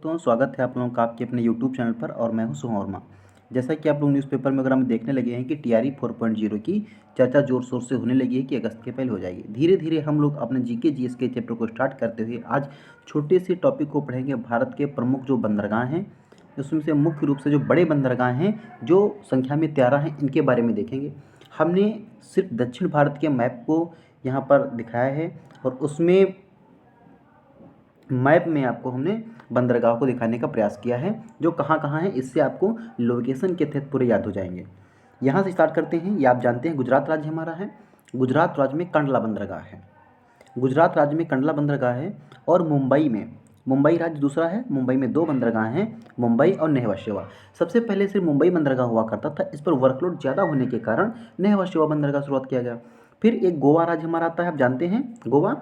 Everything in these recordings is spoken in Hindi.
तो स्वागत है आप लोगों का आपके अपने यूट्यूब चैनल पर और मैं हूं सुहा वर्मा। जैसा कि आप लोग न्यूज़पेपर में वगैरह में देखने लगे हैं कि टीआरई 4.0 की चर्चा जोर शोर से होने लगी है कि अगस्त के पहले हो जाएगी। धीरे धीरे हम लोग अपने जीके जीएस के चैप्टर को स्टार्ट करते हुए आज छोटे से टॉपिक को पढ़ेंगे। भारत के प्रमुख जो बंदरगाह हैं उसमें से मुख्य रूप से जो बड़े बंदरगाह हैं जो संख्या में 13 हैं, इनके बारे में देखेंगे। हमने सिर्फ दक्षिण भारत के मैप को यहाँ पर दिखाया है और उसमें मैप में आपको हमने बंदरगाह को दिखाने का प्रयास किया है जो कहाँ कहाँ है। इससे आपको लोकेशन के तहत पूरे याद हो जाएंगे। यहाँ से स्टार्ट करते हैं। ये आप जानते हैं गुजरात राज्य हमारा है। गुजरात राज्य में कंडला बंदरगाह है। गुजरात राज्य में कंडला बंदरगाह है और मुंबई राज्य दूसरा है। मुंबई में 2 बंदरगाह हैं, मुंबई और नेहवा शेवा। सबसे पहले सिर्फ मुंबई बंदरगाह हुआ करता था। इस पर वर्कलोड ज़्यादा होने के कारण नेहवा शेवा बंदरगाह शुरुआत किया गया। फिर एक गोवा राज्य हमारा आता है, आप जानते हैं गोवा,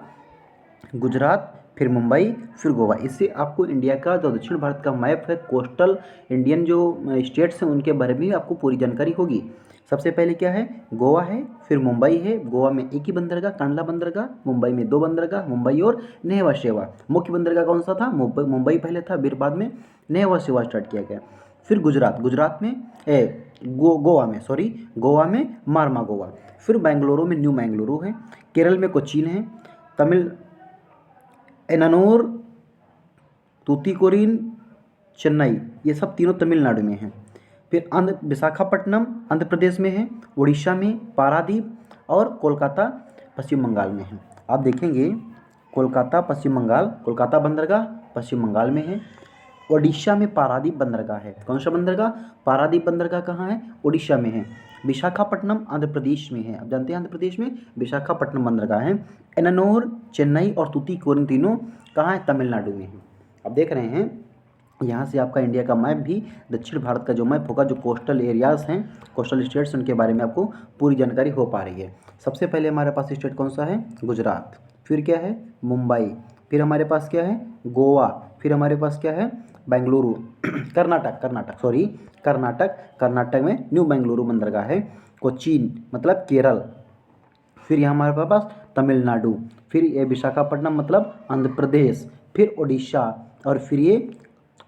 गुजरात, फिर मुंबई, फिर गोवा। इससे आपको इंडिया का जो दक्षिण भारत का मैप है, कोस्टल इंडियन जो स्टेट्स हैं उनके बारे में आपको पूरी जानकारी होगी। सबसे पहले क्या है, गोवा है, फिर मुंबई है। गोवा में एक ही बंदरगाह कंडला बंदरगाह, मुंबई में 2 बंदरगाह, मुंबई और नेहवा शेवा। मुख्य बंदरगाह कौन सा था, मुंबई पहले था, फिर बाद में नेहवा शेवा स्टार्ट किया गया। फिर गुजरात में गोवा में मारमा गोवा। फिर बेंगलुरु में न्यू बेंगलुरु है। केरल में कोचीन है। तमिल एनानोर, तूतीकोरिन, चेन्नई, ये सब तीनों तमिलनाडु में हैं। फिर विशाखापट्टनम आंध्र प्रदेश में है। उड़ीसा में पारादीप और कोलकाता पश्चिम बंगाल में है। आप देखेंगे कोलकाता पश्चिम बंगाल, कोलकाता बंदरगाह पश्चिम बंगाल में है। उड़ीसा में पारादीप बंदरगाह है। कौन सा बंदरगाह, पारादीप बंदरगाह कहाँ है, उड़ीसा में है। विशाखापट्टनम आंध्र प्रदेश में है। आप जानते हैं आंध्र प्रदेश में विशाखापट्टनम बंदरगाह है। एनानोर, चेन्नई और तूतीकोरिन तीनों कहाँ है, तमिलनाडु में है। अब देख रहे हैं यहाँ से आपका इंडिया का मैप भी, दक्षिण भारत का जो मैप होगा, जो कोस्टल एरियाज़ हैं, कोस्टल स्टेट्स, उनके बारे में आपको पूरी जानकारी हो पा रही है। सबसे पहले हमारे पास स्टेट कौन सा है, गुजरात। फिर क्या है, मुंबई। फिर हमारे पास क्या है, गोवा। फिर हमारे पास क्या है, बेंगलुरु। कर्नाटक में न्यू बेंगलुरु बंदरगाह है। कोचीन मतलब केरल। फिर यहाँ हमारे पास तमिलनाडु। फिर ये विशाखापट्टनम मतलब आंध्र प्रदेश। फिर उड़ीसा और फिर ये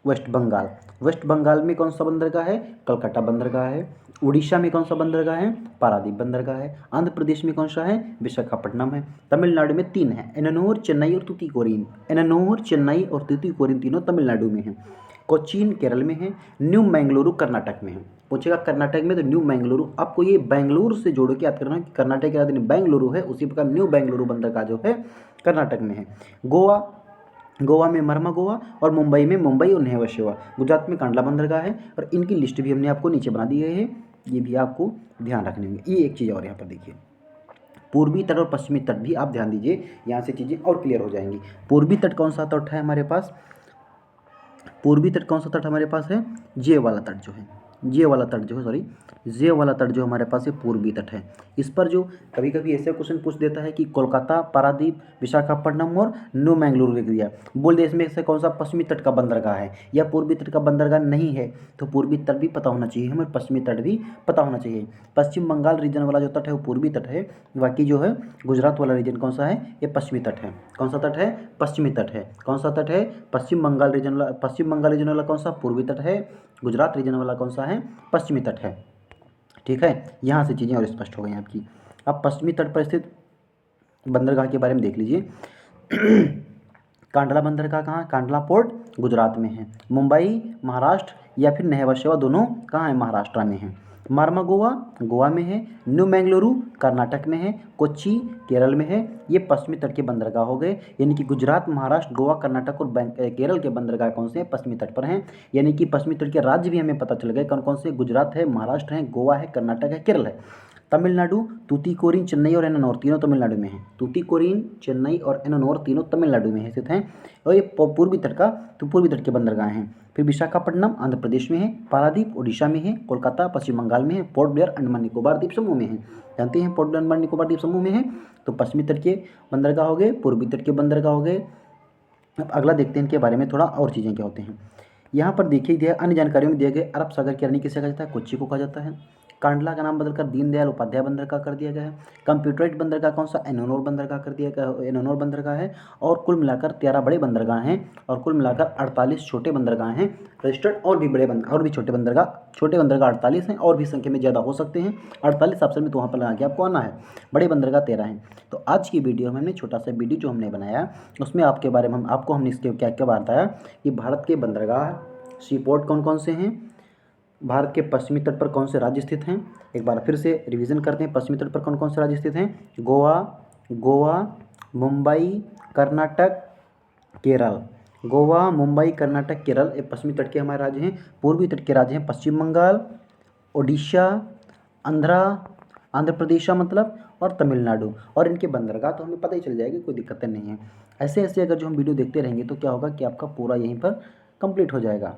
वेस्ट बंगाल। वेस्ट बंगाल में कौन सा बंदरगाह है, कलकत्ता बंदरगाह है। उड़ीसा में कौन सा बंदरगाह है, पारादीप बंदरगाह है। आंध्र प्रदेश में कौन सा है, विशाखापट्टनम है। तमिलनाडु में 3 है, एनानोर, चेन्नई और तूतीकोरिन। एनानोर, चेन्नई और तूतीकोरिन तीनों तमिलनाडु में हैं। कोचीन केरल में है। न्यू बेंगलुरु कर्नाटक में है। पूछेगा कर्नाटक में तो न्यू बेंगलुरु, आपको ये बेंगलुरु से जोड़ के याद करना कि कर्नाटक के राजधानी बेंगलुरु है, उसी प्रकार न्यू बेंगलुरु बंदरगाह जो है कर्नाटक में है। गोवा में मरमा गोवा और मुंबई में मुंबई और नेहवा शेवा। गुजरात में कांडला बंदरगाह है और इनकी लिस्ट भी हमने आपको नीचे बना दी है। ये भी आपको ध्यान रखने होंगे। ये एक चीज़ और यहाँ पर देखिए, पूर्वी तट और पश्चिमी तट भी आप ध्यान दीजिए, यहाँ से चीज़ें और क्लियर हो जाएंगी। पूर्वी तट कौन सा तट है हमारे पास, पूर्वी तट कौन सा तट हमारे पास है, जे वाला तट जो है, जे वाला तट जो हमारे पास है पूर्वी तट है। इस पर जो कभी कभी ऐसे क्वेश्चन पूछ देता है कि कोलकाता, पारादीप, विशाखापट्टनम और न्यू मैंगलोर लिख दिया, बोल दे इसमें से कौन सा पश्चिमी तट का बंदरगाह है या पूर्वी तट का बंदरगाह नहीं है, तो पूर्वी तट भी पता होना चाहिए हमें, पश्चिमी तट भी पता होना चाहिए। पश्चिम बंगाल रीजन वाला जो तट है वो पूर्वी तट है, बाकी जो है गुजरात वाला रीजन कौन सा है, ये पश्चिमी तट है। कौन सा तट है, पश्चिमी तट है। कौन सा तट है, पश्चिम बंगाल रीजन वाला कौन सा, पूर्वी तट है। गुजरात रीजन वाला कौन सा है, पश्चिमी तट है। ठीक है, यहाँ से चीज़ें और स्पष्ट हो गई आपकी। अब पश्चिमी तट पर स्थित बंदरगाह के बारे में देख लीजिए। कांडला बंदरगाह कहाँ, कांडला पोर्ट गुजरात में है। मुंबई महाराष्ट्र या फिर नेहवा शेवा दोनों कहाँ है, महाराष्ट्र में है। मारमा गोवा में है। न्यू मैंगलुरु कर्नाटक में है। कोच्चि केरल में है। ये पश्चिमी तट के बंदरगाह हो गए, यानी कि गुजरात, महाराष्ट्र, गोवा, कर्नाटक और केरल के बंदरगाह कौन से हैं, पश्चिमी तट पर हैं। यानी कि पश्चिमी तट के राज्य भी हमें पता चल गए कौन कौन से, गुजरात है, महाराष्ट्र है, गोवा है, कर्नाटक है, केरल है। तमिलनाडु, तूतीकोरिन, चेन्नई और एनानोर तीनों तमिलनाडु में हैं। तूतीकोरिन, चेन्नई और एनानोर तीनों तमिलनाडु में स्थित हैं। और ये पूर्वी तट के बंदरगाह हैं। फिर विशाखापट्टनम आंध्र प्रदेश में है। पारादीप उड़ीसा में है। कोलकाता पश्चिम बंगाल में है। पोर्ट ब्लेयर अंडमान निकोबार द्वीप समूह में है। जानते हैं पोर्ट ब्लेयर अंडमान निकोबार द्वीप समूह में है। तो पश्चिमी तट के बंदरगाह हो गए, पूर्वी तट के बंदरगाह हो गए। अब अगला देखते हैं इनके बारे में थोड़ा और चीज़ें क्या होते हैं। यहाँ पर देखिए दिया अन्य जानकारियों में दिए गए अरब सागर की रानी किसे कहा जाता है, कोच्चि को कहा जाता है। कांडला का नाम बदलकर दीनदयाल उपाध्याय बंदरगाह कर दिया गया है। कंप्यूटराइज्ड बंदरगाह कौन सा? एनोनोर बंदरगाह कर दिया गया, एनोनोर बंदरगाह है। और कुल मिलाकर 13 बड़े बंदरगाह हैं और कुल मिलाकर 48 छोटे बंदरगाह हैं रजिस्टर्ड। और भी बड़े और भी छोटे बंदरगाह 48 हैं और भी संख्या में ज़्यादा हो सकते हैं। 48 ऑप्शन में तो वहाँ पर लगा के आपको आना है। बड़े बंदरगाह 13 हैं। तो आज की वीडियो में हमने छोटा सा वीडियो जो हमने बनाया उसमें आपके बारे में हमने इसके क्या क्या बताया कि भारत के बंदरगाह सीपोर्ट कौन कौन से हैं, भारत के पश्चिमी तट पर कौन से राज्य स्थित हैं। एक बार फिर से रिवीजन करते हैं। पश्चिमी तट पर कौन कौन से राज्य स्थित हैं? गोवा, मुंबई, कर्नाटक, केरल। गोवा, मुंबई, कर्नाटक, केरल ये पश्चिमी तट के हमारे राज्य हैं। पूर्वी तट के राज्य हैं पश्चिम बंगाल, ओडिशा, आंध्र प्रदेश मतलब और तमिलनाडु। और इनके बंदरगाह तो हमें पता ही चल जाएगी, कोई दिक्कत नहीं है। ऐसे ऐसे अगर जो हम वीडियो देखते रहेंगे तो क्या होगा कि आपका पूरा यहीं पर कंप्लीट हो जाएगा,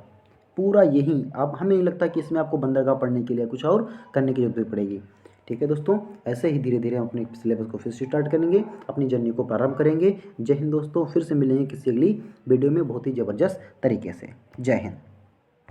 पूरा यहीं। अब हमें नहीं लगता कि इसमें आपको बंदरगाह पढ़ने के लिए कुछ और करने की जरूरत भी पड़ेगी। ठीक है दोस्तों, ऐसे ही धीरे धीरे हम अपने सिलेबस को फिर से स्टार्ट करेंगे, अपनी जर्नी को प्रारंभ करेंगे। जय हिंद दोस्तों, फिर से मिलेंगे किसी अगली वीडियो में बहुत ही ज़बरदस्त तरीके से। जय हिंद।